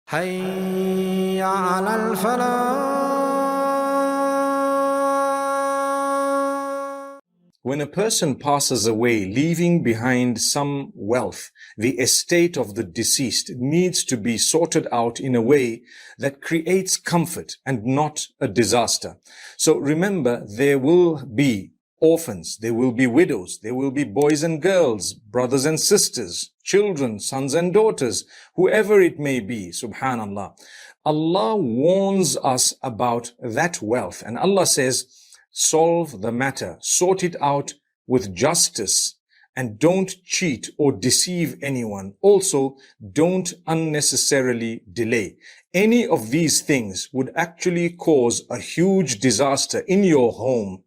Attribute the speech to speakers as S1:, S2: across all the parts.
S1: حي على الفلاح.
S2: When a person passes away, leaving behind some wealth, the estate of the deceased needs to be sorted out in a way that creates comfort and not a disaster. So remember, there will be orphans, there will be widows, there will be boys and girls, brothers and sisters, children, sons and daughters, whoever it may be, subhanallah. Allah warns us about that wealth, and Allah says, solve the matter, sort it out with justice, and don't cheat or deceive anyone. Also, don't unnecessarily delay. Any of these things would actually cause a huge disaster in your home.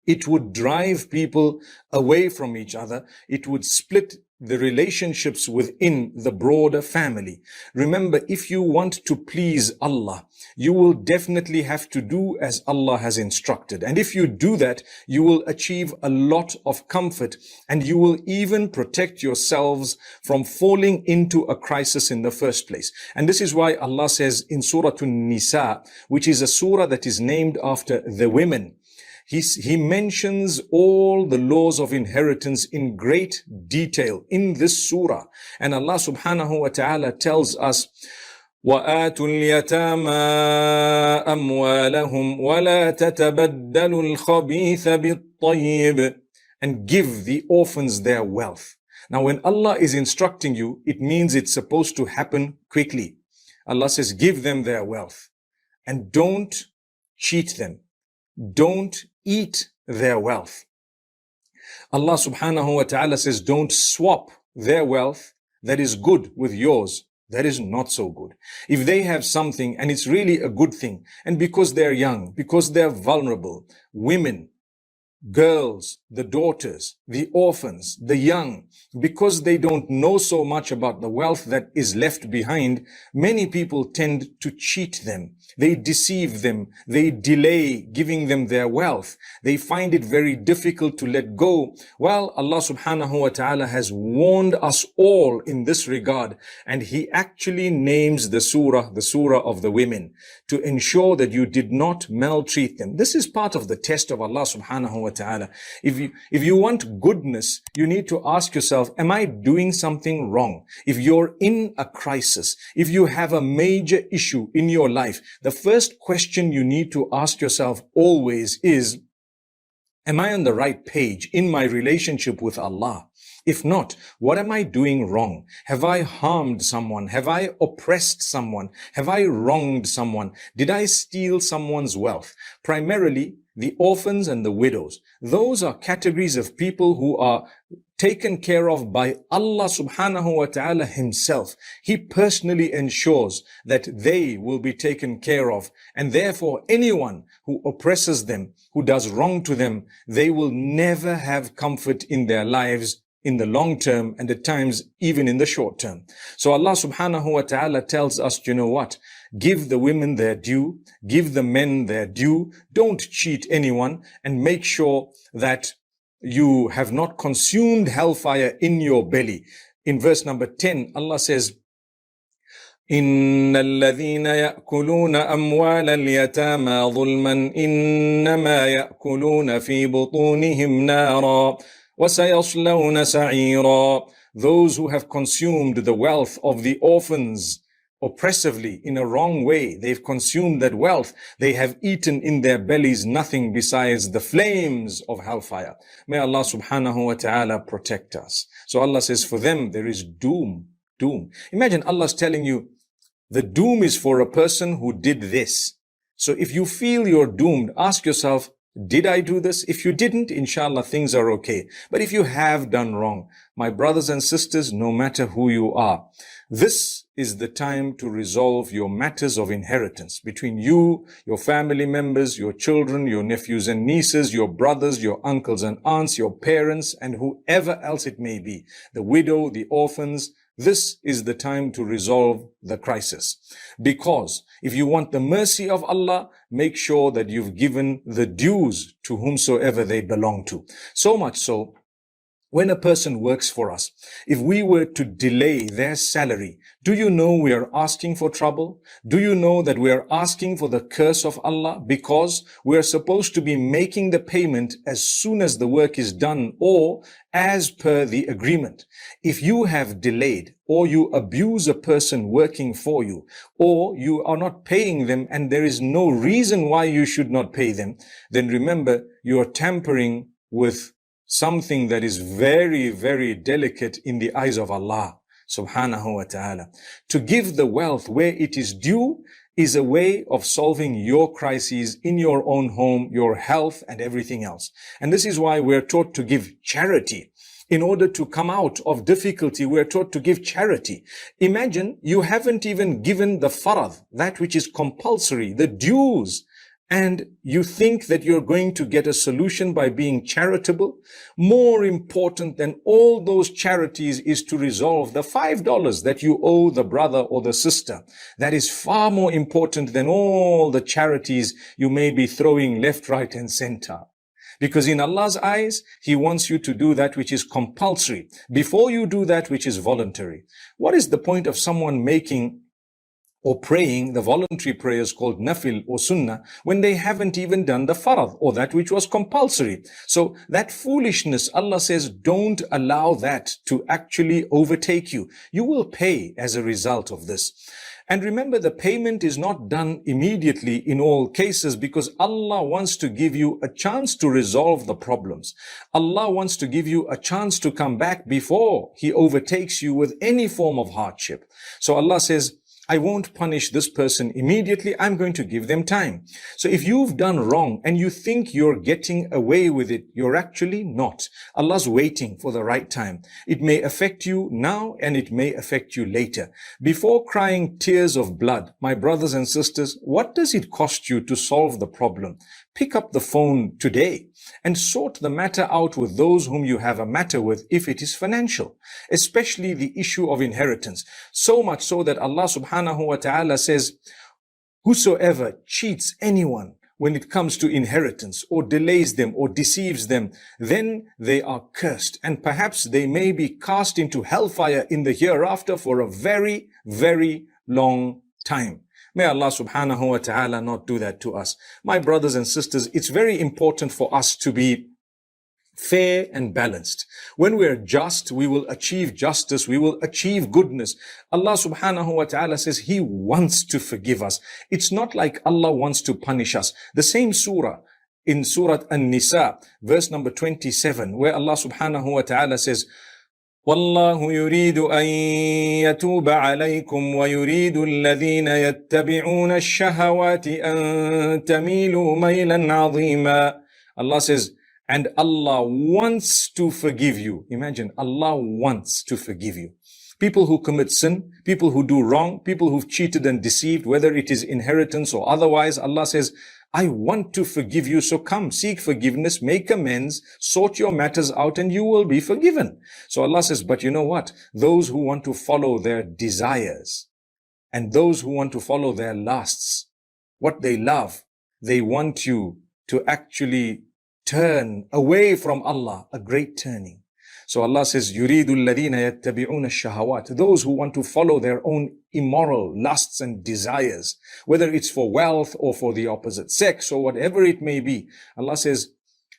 S2: It would drive people away from each other. It would split the relationships within the broader family. Remember, if you want to please Allah, you will definitely have to do as Allah has instructed. And if you do that, you will achieve a lot of comfort, and you will even protect yourselves from falling into a crisis in the first place. And this is why Allah says in Surah An-Nisa, which is a surah that is named after the women, He mentions all the laws of inheritance in great detail in this surah. And Allah subhanahu wa ta'ala tells us, وَآتُوا الْيَتَامَى أَمْوَالَهُمْ وَلَا تَتَبَدَّلُوا الْخَبِيثَ بِالطَّيِّبِ, and give the orphans their wealth. Now, when Allah is instructing you, it means it's supposed to happen quickly. Allah says, give them their wealth and don't cheat them. Don't eat their wealth. Allah subhanahu wa ta'ala says, don't swap their wealth that is good with yours that is not so good. If they have something and it's really a good thing, and because they're young, because they're vulnerable, women, girls, the daughters, the orphans, the young, because they don't know so much about the wealth that is left behind, many people tend to cheat them. They deceive them. They delay giving them their wealth. They find it very difficult to let go. Well, Allah subhanahu wa ta'ala has warned us all in this regard, and He actually names the surah of the women, to ensure that you did not maltreat them. This is part of the test of Allah subhanahu wa ta'ala. If you want goodness, you need to ask yourself, am I doing something wrong? If you're in a crisis, if you have a major issue in your life, the first question you need to ask yourself always is, am I on the right page in my relationship with Allah? If not, what am I doing wrong? Have I harmed someone? Have I oppressed someone? Have I wronged someone? Did I steal someone's wealth? Primarily, the orphans and the widows. Those are categories of people who are taken care of by Allah subhanahu wa ta'ala Himself. He personally ensures that they will be taken care of. And therefore, anyone who oppresses them, who does wrong to them, they will never have comfort in their lives in the long term, and at times even in the short term. So Allah subhanahu wa ta'ala tells us, you know what? Give the women their due, give the men their due, don't cheat anyone, and make sure that you have not consumed hellfire in your belly. In verse number 10, Allah says, إن الذين يأكلون أموال اليتامى ظلما إنما يأكلون في بطونهم نارا وَسَيَصْلَوْنَ سَعِيرًا. Those who have consumed the wealth of the orphans oppressively in a wrong way, they've consumed that wealth, they have eaten in their bellies nothing besides the flames of hellfire. May Allah subhanahu wa ta'ala protect us. So Allah says, for them there is doom. Imagine Allah's telling you, the doom is for a person who did this. So if you feel you're doomed, ask yourself, did I do this? If you didn't, inshallah, things are okay. But if you have done wrong, my brothers and sisters, no matter who you are, this is the time to resolve your matters of inheritance between you, your family members, your children, your nephews and nieces, your brothers, your uncles and aunts, your parents, and whoever else it may be, the widow, the orphans. This is the time to resolve the crisis. Because if you want the mercy of Allah, make sure that you've given the dues to whomsoever they belong to. So much so When a person works for us, if we were to delay their salary, do you know we are asking for trouble? Do you know that we are asking for the curse of Allah? Because we are supposed to be making the payment as soon as the work is done or as per the agreement. If you have delayed or you abuse a person working for you, or you are not paying them and there is no reason why you should not pay them, then remember you are tampering with something that is very, very delicate in the eyes of Allah subhanahu wa ta'ala. To give the wealth where it is due is a way of solving your crises in your own home, your health and everything else. And this is why we're taught to give charity. In order to come out of difficulty, we're taught to give charity. Imagine you haven't even given the farad, that which is compulsory, the dues, and you think that you're going to get a solution by being charitable. More important than all those charities is to resolve the $5 that you owe the brother or the sister. That is far more important than all the charities you may be throwing left, right, and center. Because in Allah's eyes, He wants you to do that which is compulsory before you do that which is voluntary. What is the point of someone making or praying the voluntary prayers called nafil or sunnah when they haven't even done the farad or that which was compulsory? So that foolishness, Allah says, don't allow that to actually overtake you. You will pay as a result of this. And remember, the payment is not done immediately in all cases because Allah wants to give you a chance to resolve the problems. Allah wants to give you a chance to come back before He overtakes you with any form of hardship. So Allah says, I won't punish this person immediately. I'm going to give them time. So if you've done wrong and you think you're getting away with it, you're actually not. Allah's waiting for the right time. It may affect you now and it may affect you later. Before crying tears of blood, my brothers and sisters, what does it cost you to solve the problem? Pick up the phone today and sort the matter out with those whom you have a matter with if it is financial, especially the issue of inheritance. So much so that Allah subhanahu wa ta'ala says, whosoever cheats anyone when it comes to inheritance or delays them or deceives them, then they are cursed and perhaps they may be cast into hellfire in the hereafter for a very, very long time. May Allah subhanahu wa ta'ala not do that to us. My brothers and sisters, it's very important for us to be fair and balanced. When we're just, we will achieve justice, we will achieve goodness. Allah subhanahu wa ta'ala says He wants to forgive us. It's not like Allah wants to punish us. The same surah, in Surah An-Nisa, verse number 27, where Allah subhanahu wa ta'ala says, والله يريد أن يتوب عليكم ويريد الذين يتبعون الشهوات أن تميلوا ميلا عظيما. Allah says, and Allah wants to forgive you. Imagine, Allah wants to forgive you. People who commit sin, people who do wrong, people who've cheated and deceived, whether it is inheritance or otherwise, Allah says, I want to forgive you, so come, seek forgiveness, make amends, sort your matters out, and you will be forgiven. So Allah says, but you know what? Those who want to follow their desires and those who want to follow their lusts, what they love, they want you to actually turn away from Allah, a great turning. So Allah says, يُرِيدُ الَّذِينَ يَتَّبِعُونَ الشَّهَوَاتِ, those who want to follow their own immoral lusts and desires, whether it's for wealth or for the opposite sex or whatever it may be. Allah says,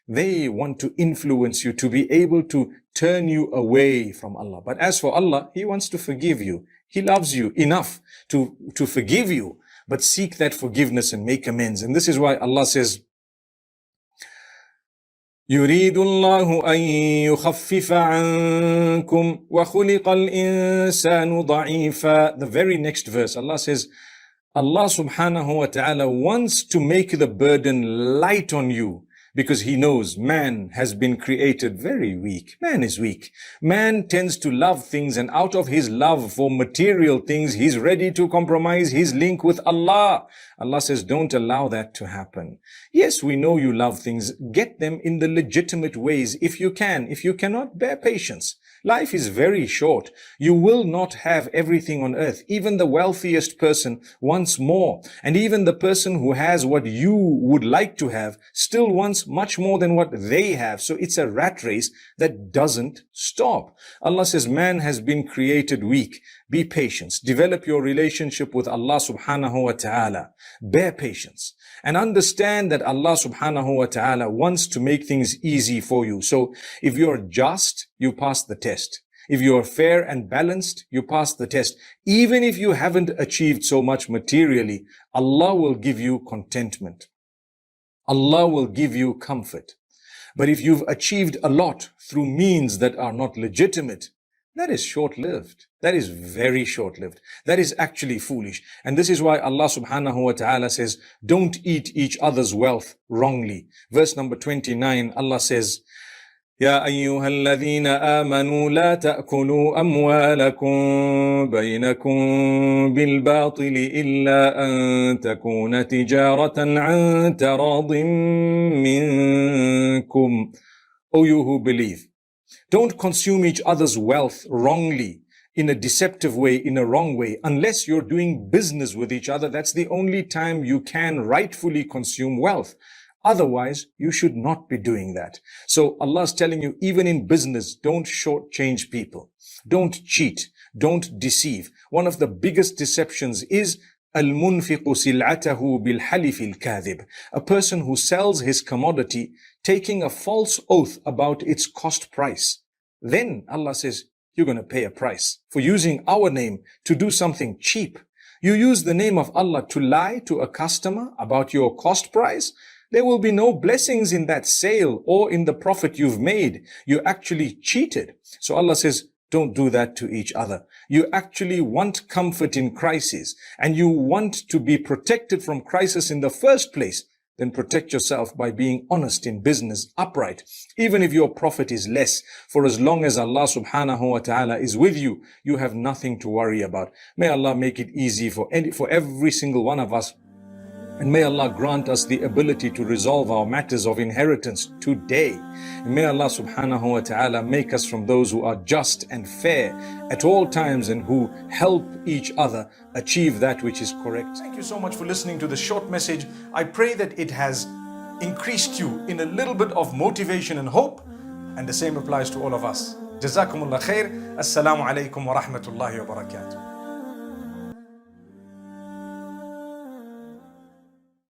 S2: they want to influence you to be able to turn you away from Allah. But as for Allah, He wants to forgive you. He loves you enough to forgive you, but seek that forgiveness and make amends. And this is why Allah says, يريد الله أن يخفف عنكم وخلق الإنسان ضعيفا. The very next verse, Allah says, Allah subhanahu wa ta'ala wants to make the burden light on you because He knows man has been created very weak. Man is weak. Man tends to love things, and out of his love for material things, he's ready to compromise his link with Allah. Allah says, don't allow that to happen. Yes, we know you love things. Get them in the legitimate ways if you can. If you cannot, bear patience. Life is very short. You will not have everything on earth. Even the wealthiest person wants more. And even the person who has what you would like to have still wants else much more than what they have. So it's a rat race that doesn't stop. Allah says, man has been created weak. Be patient. Develop your relationship with Allah subhanahu wa ta'ala. Bear patience. And understand that Allah subhanahu wa ta'ala wants to make things easy for you. So if you're just, you pass the test. If you're fair and balanced, you pass the test. Even if you haven't achieved so much materially, Allah will give you contentment. Allah will give you comfort. But if you've achieved a lot through means that are not legitimate, that is short-lived. That is very short-lived. That is actually foolish. And this is why Allah subhanahu wa ta'ala says, don't eat each other's wealth wrongly. Verse number 29, Allah says, يا أيها الذين آمنوا لا تأكلوا أموالكم بينكم بالباطل إلا أن تكون تجارة عن تراض منكم. O you who believe, don't consume each other's wealth wrongly, in a deceptive way, in a wrong way, unless you're doing business with each other. That's the only time you can rightfully consume wealth. Otherwise, you should not be doing that. So Allah is telling you, even in business, don't shortchange people. Don't cheat. Don't deceive. One of the biggest deceptions is al-munfiqu sil'atahu bil-halif al-kadhib. A person who sells his commodity taking a false oath about its cost price. Then Allah says, you're going to pay a price for using our name to do something cheap. You use the name of Allah to lie to a customer about your cost price. There will be no blessings in that sale or in the profit you've made. You actually cheated. So Allah says, don't do that to each other. You actually want comfort in crisis and you want to be protected from crisis in the first place. Then protect yourself by being honest in business, upright. Even if your profit is less, for as long as Allah subhanahu wa ta'ala is with you, you have nothing to worry about. May Allah make it easy for every single one of us. And may Allah grant us the ability to resolve our matters of inheritance today. And may Allah subhanahu wa ta'ala make us from those who are just and fair at all times and who help each other achieve that which is correct. Thank you so much for listening to this short message. I pray that it has increased you in a little bit of motivation and hope. And the same applies to all of us. Jazakumullah khair. Assalamu alaikum wa rahmatullahi wa barakatuh.